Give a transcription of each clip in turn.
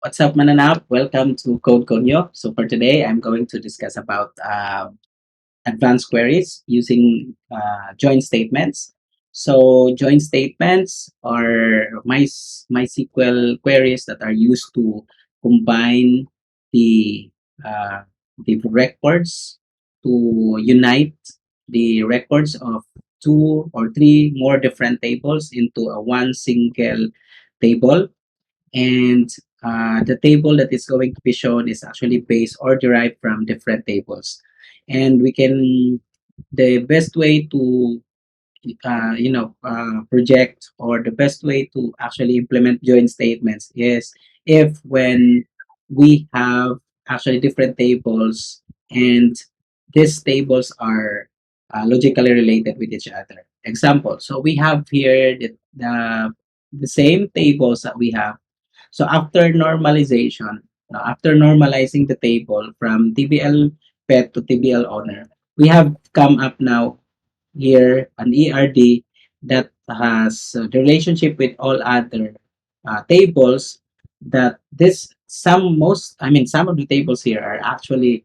What's up, Mananap? Welcome to Code Conyo. So for today, I'm going to discuss about advanced queries using join statements. So join statements are MySQL queries that are used to combine the uh, the records to unite the records of two or three more different tables into a one single table, and the table that is going to be shown is actually based or derived from different tables. And we can the best way to project, or the best way to actually implement join statements is if when we have actually different tables, and these tables are logically related with each other. Example, so we have here the same tables that we have. So after normalization, after normalizing the table from TBL pet to TBL owner, we have come up now here an ERD that has the relationship with all other tables, that this some of the tables here are actually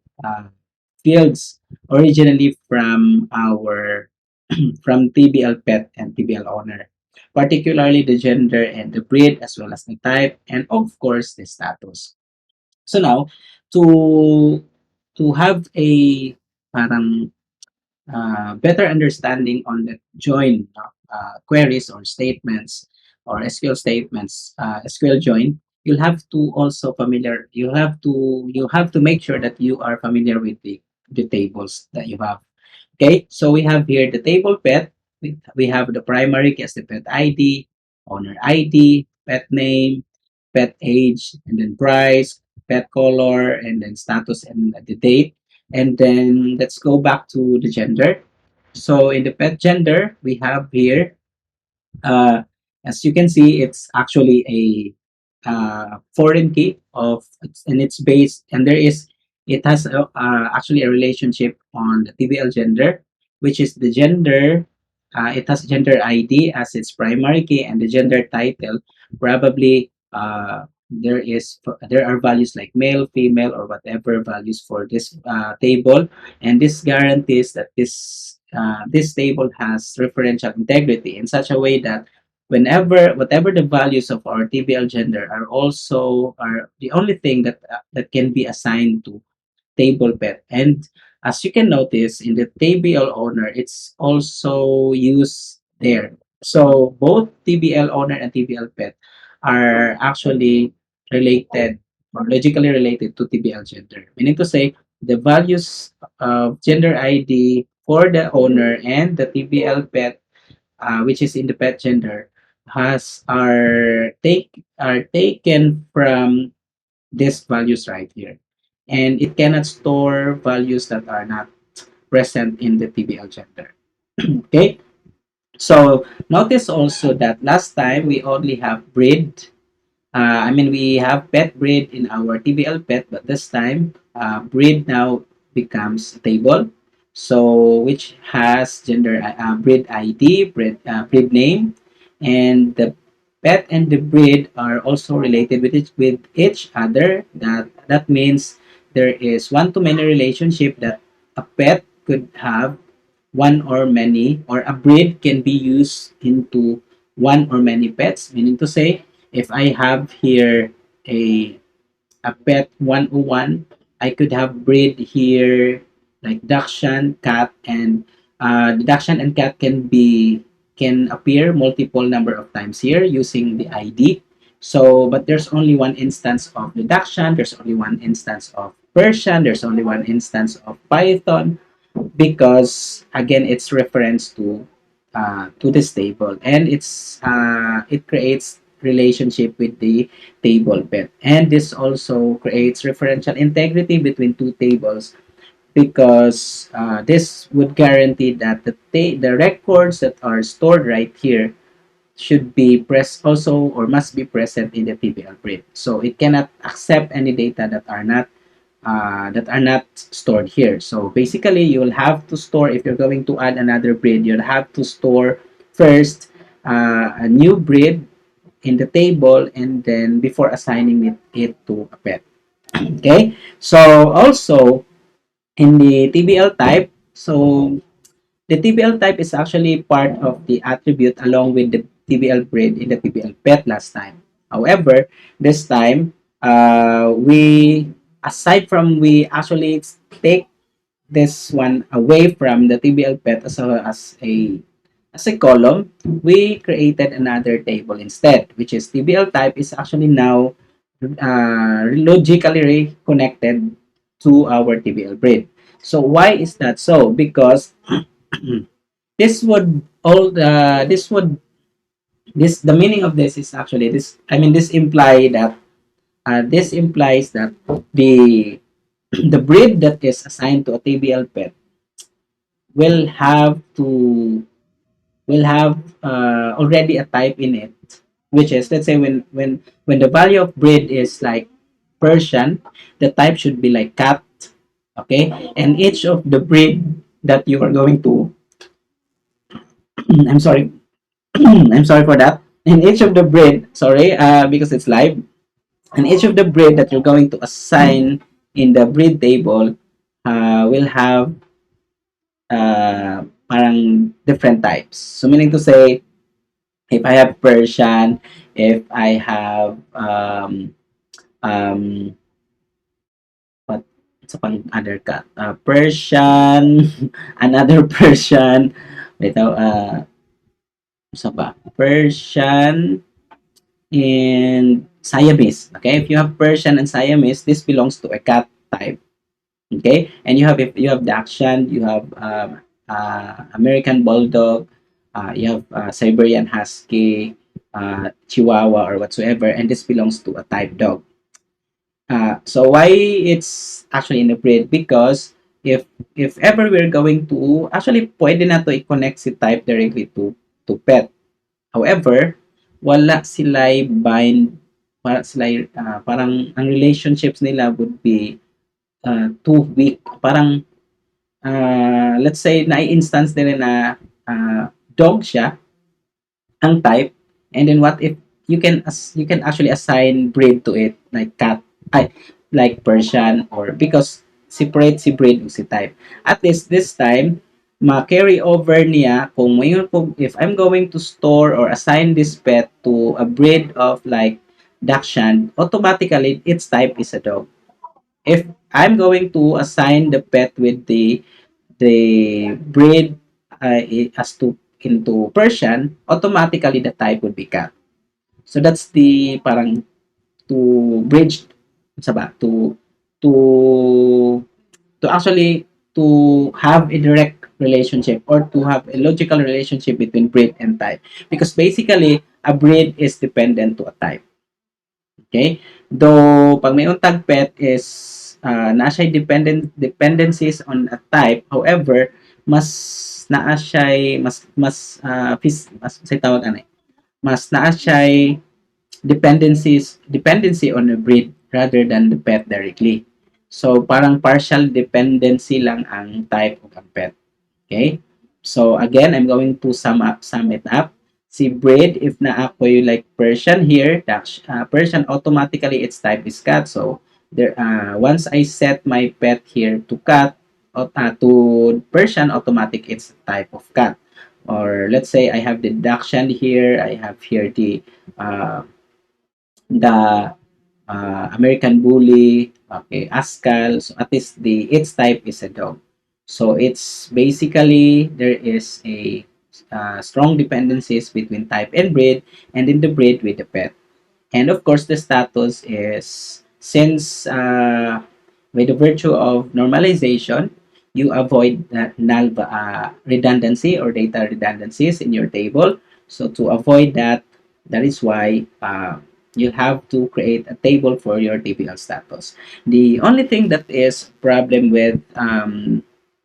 fields originally from our from TBL pet and TBL owner, particularly the gender and the breed, as well as the type, and of course the status. So now, to have a parang better understanding on the join queries or statements, or SQL statements, SQL join, you'll have to also familiar. You have to make sure that you are familiar with the tables that you have. Okay, so we have here the table pet. We have the primary key as the pet ID, owner ID, pet name, pet age, and then price, pet color, and then status and the date. And then let's go back to the gender. So in the pet gender, we have here, uh, as you can see, it's actually a foreign key and it's based, and it has actually a relationship on the TBL gender, which is the gender. It has gender ID as its primary key, and the gender title probably there are values like male, female, or whatever values for this table, and this guarantees that this table has referential integrity in such a way that whatever the values of our TBL gender are the only thing that can be assigned to table pet. And as you can notice in the TBL owner, it's also used there. So both TBL owner and TBL pet are actually related, or logically related to TBL gender. Meaning to say, the values of gender ID for the owner and the TBL pet, which is in the pet gender, are taken from these values right here, and it cannot store values that are not present in the TBL gender. Okay, so notice also that last time we only have breed. We have pet breed in our TBL pet, but this time breed now becomes a table. So which has gender, breed ID, breed name, and the pet and the breed are also related with each other. That means there is one to many relationship, that a pet could have one or many, or a breed can be used into one or many pets. Meaning to say, if I have here a a pet 101, I could have breed here like Dachshund, cat, and the Dachshund and cat can appear multiple number of times here using the ID. So, but there's only one instance of the Dachshund, there's only one instance of Persian, there's only one instance of Python, because again it's reference to this table, and it creates relationship with the table pet, and this also creates referential integrity between two tables, because this would guarantee that the records that are stored right here should be also, or must be present in the TBL breed. So it cannot accept any data that are not stored here. So basically, you'll have to store, if you're going to add another breed, you'll have to store first a new breed in the table and then before assigning it to a pet. Okay, so also in the TBL type, so the TBL type is actually part of the attribute along with the TBL breed in the TBL pet last time. However, this time, we, aside from we actually take this one away from the TBL pet as a column, we created another table instead, which is TBL type is actually now logically connected to our TBL breed. So why is that so? Because this would all this would this the meaning of this is actually this, I mean, this implies that the the breed that is assigned to a TBL pet will have to will have already a type in it, which is, let's say, when the value of breed is like Persian, the type should be like cat. Okay, and each of the breed that you are going to I'm sorry, I'm sorry for that. In each of the breed, sorry, because it's live, and each of the breed that you're going to assign in the breed table will have parang different types. So meaning to say, if I have Persian, if I have um, what sa pang other cat, Persian, another Persian, wait, isa ba? Persian, and Siamese. Okay, if you have Persian and Siamese, this belongs to a cat type. Okay, and you have, if you have Dachshund, you have American Bulldog, you have Siberian Husky, Chihuahua, or whatsoever, and this belongs to a type dog. So why it's actually in the breed? Because if ever we're going to actually pwede na to i-connect si type directly to pet. However, wala sila'y bind, wala sila'y, parang ang relationships nila would be too weak. Parang, let's say, na-instance nila na dog siya, ang type, and then what if you can actually assign breed to it, like cat, ay, like Persian, or because separate si breed o si type. At least this time, ma-carry over niya kung ngayon, kung if I'm going to store or assign this pet to a breed of like Dachshund, automatically its type is a dog. If I'm going to assign the pet with the breed as to into Persian, automatically the type would be cat. So that's the parang to bridge sa ba to to actually to have a direct relationship or to have a logical relationship between breed and type, because basically a breed is dependent to a type. Okay? Though pag may untag pet is naa siya dependencies on a type. However, mas naa siya mas say tawag ano mas naa siya dependency on a breed rather than the pet directly. So parang partial dependency lang ang type of a pet. Okay? So again, I'm going to sum it up. Si breed, if na ako yung like Persian here, Persian automatically its type is cat. So there, once I set my pet here to cat, to Persian, automatic it's type of cat. Or let's say I have the Dachshund here, I have here the American Bully, okay, Askal. So at least its type is a dog. So it's basically there is a strong dependencies between type and breed, and in the breed with the pet. And of course, the status is, since with the virtue of normalization, you avoid that null redundancy or data redundancies in your table. So to avoid that, that is why you have to create a table for your TBL status. The only thing that is problem with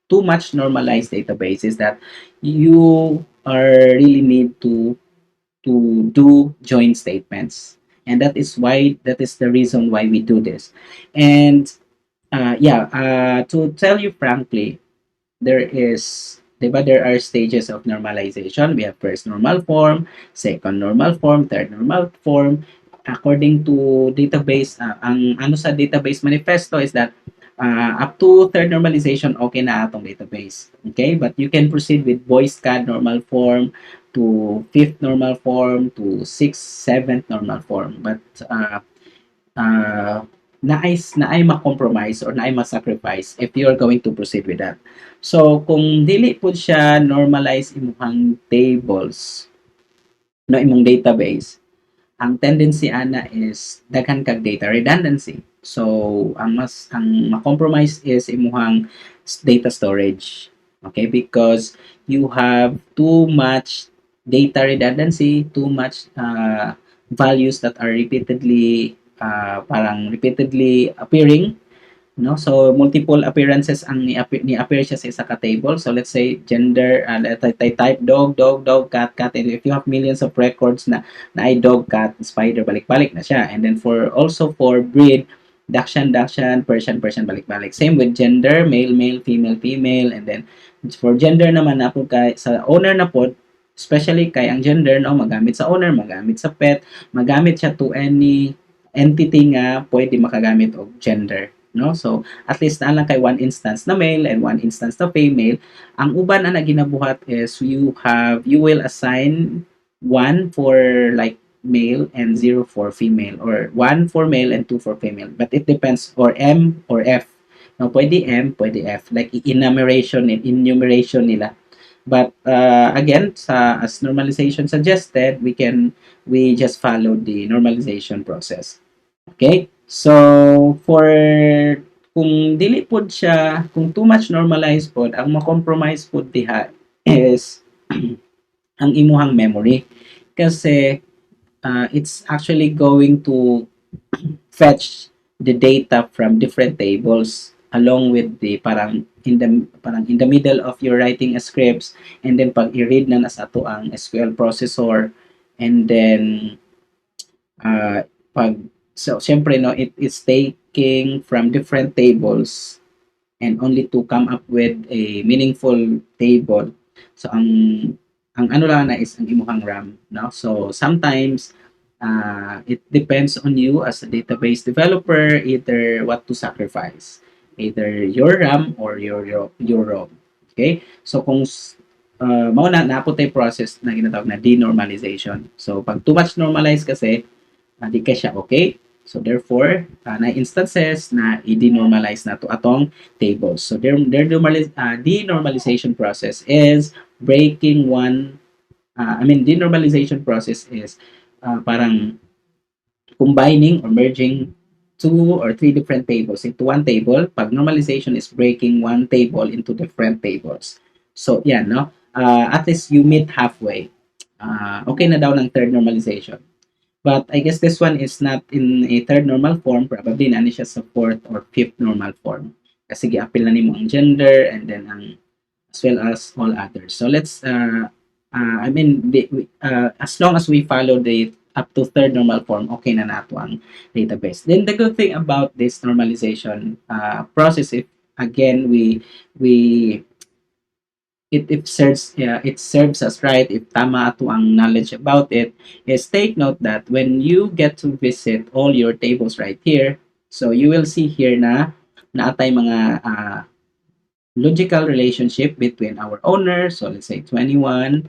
too much normalized database is that you are really need to do join statements, and that is the reason why we do this. And yeah, to tell you frankly, there is Diba there are stages of normalization? We have first normal form, second normal form, third normal form. According to database, ang ano sa database manifesto is that up to third normalization, okay na atong database. Okay? But you can proceed with voice CAD normal form to fifth normal form to sixth, seventh normal form. But uh, naay ma-compromise or naay ma-sacrifice if you're going to proceed with that. So, kung dili po siya normalize imuhang tables no imong database, ang tendency ana is daghan kag data redundancy. So, ang ma-compromise is imuhang data storage. Okay? Because you have too much data redundancy, too much values that are repeatedly parang repeatedly appearing, no? So multiple appearances ang ni-appear siya sa isa ka table. So let's say gender, type dog, dog, dog, cat, cat. And if you have millions of records na ay dog, cat, spider, balik-balik na siya. And then for breed, Dachshund, Dachshund, Persian, Persian, balik-balik. Same with gender, male, male, female, female. And then for gender naman na po kay sa owner na po, especially kay ang gender no magamit sa owner, magamit sa pet, magamit siya to any entity nga pwede makagamit og gender, no? So at least na lang kay one instance na male and one instance na female. Ang uban na ginabuhat is you will assign one for like male and zero for female, or one for male and two for female, but it depends, or M or F, no? Pwede M, pwede F, like enumeration nila. But again, as normalization suggested, we just follow the normalization process. Okay? So, kung dili pod siya, kung too much normalized pod, ang ma-compromise pod diha is ang imuhang memory. Kasi it's actually going to fetch the data from different tables along with the parang in the middle of your writing a scripts, and then pag i-read na sa ato ang SQL processor, and then uh, pag so syempre no it is taking from different tables and only to come up with a meaningful table. So ang ano lang na is ang imuhang RAM, no? So sometimes it depends on you as a database developer either what to sacrifice, either your RAM or your ROM. Okay? So kung mao na naputay process na ginatawag na denormalization. So pag too much normalize kasi di ka siya okay. So therefore, na instances na i-denormalize na to atong tables. So their denormalization process is breaking one denormalization process is parang combining or merging two or three different tables into one table. Pag normalization is breaking one table into different tables. So, yan, no? At least you meet halfway. Okay na daw ng third normalization. But I guess this one is not in a third normal form. Probably na siya sa fourth or fifth normal form. Kasi gi-appeal na nimo ang gender and then ang as well as all others. So let's as long as we follow the up to third normal form, okay na nato ang database. Then the good thing about this normalization process, if again we it serves us right, if tama ato ang knowledge about it, is take note that when you get to visit all your tables right here, so you will see here na naatay mga logical relationship between our owner. So let's say 21.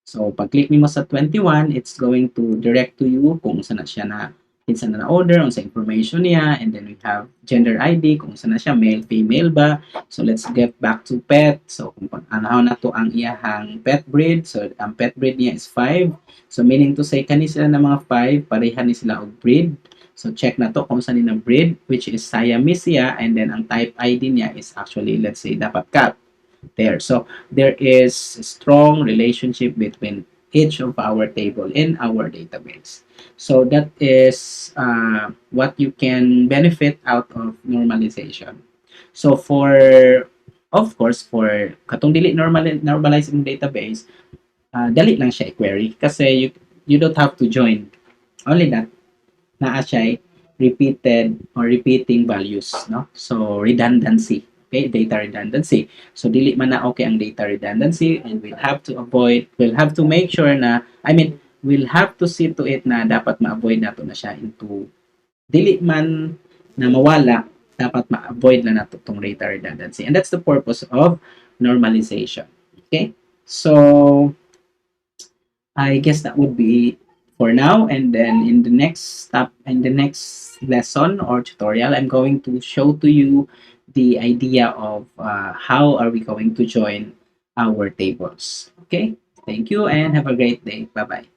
So pag-click mo sa 21, it's going to direct to you kung saan na siya kinsa na order, kung sa information niya, and then we have gender ID, kung saan na siya, male, female ba. So let's get back to pet. So kung anaw na to ang iyahang pet breed. So ang pet breed niya is 5. So meaning to say kani sila na mga 5, pareha ni sila og breed. So check na to kung saan ni breed, which is Siamese siya, and then ang type ID niya is actually, let's say, dapat cat. There. So there is a strong relationship between each of our table in our database. So that is what you can benefit out of normalization. So of course, for katong dili normalizing database, dali lang siya i-query kasi you don't have to join. Only that, naa siya repeated or repeating values, no? So redundancy. Okay, data redundancy. So dili man na okay ang data redundancy, and we'll have to make sure na, we'll have to see to it na dapat ma-avoid nato na siya into dili man na mawala, dapat ma-avoid na nato tong data redundancy. And that's the purpose of normalization. Okay? So I guess that would be for now. And then in the next lesson or tutorial, I'm going to show to you the idea of how are we going to join our tables. Okay? Thank you and have a great day. Bye bye.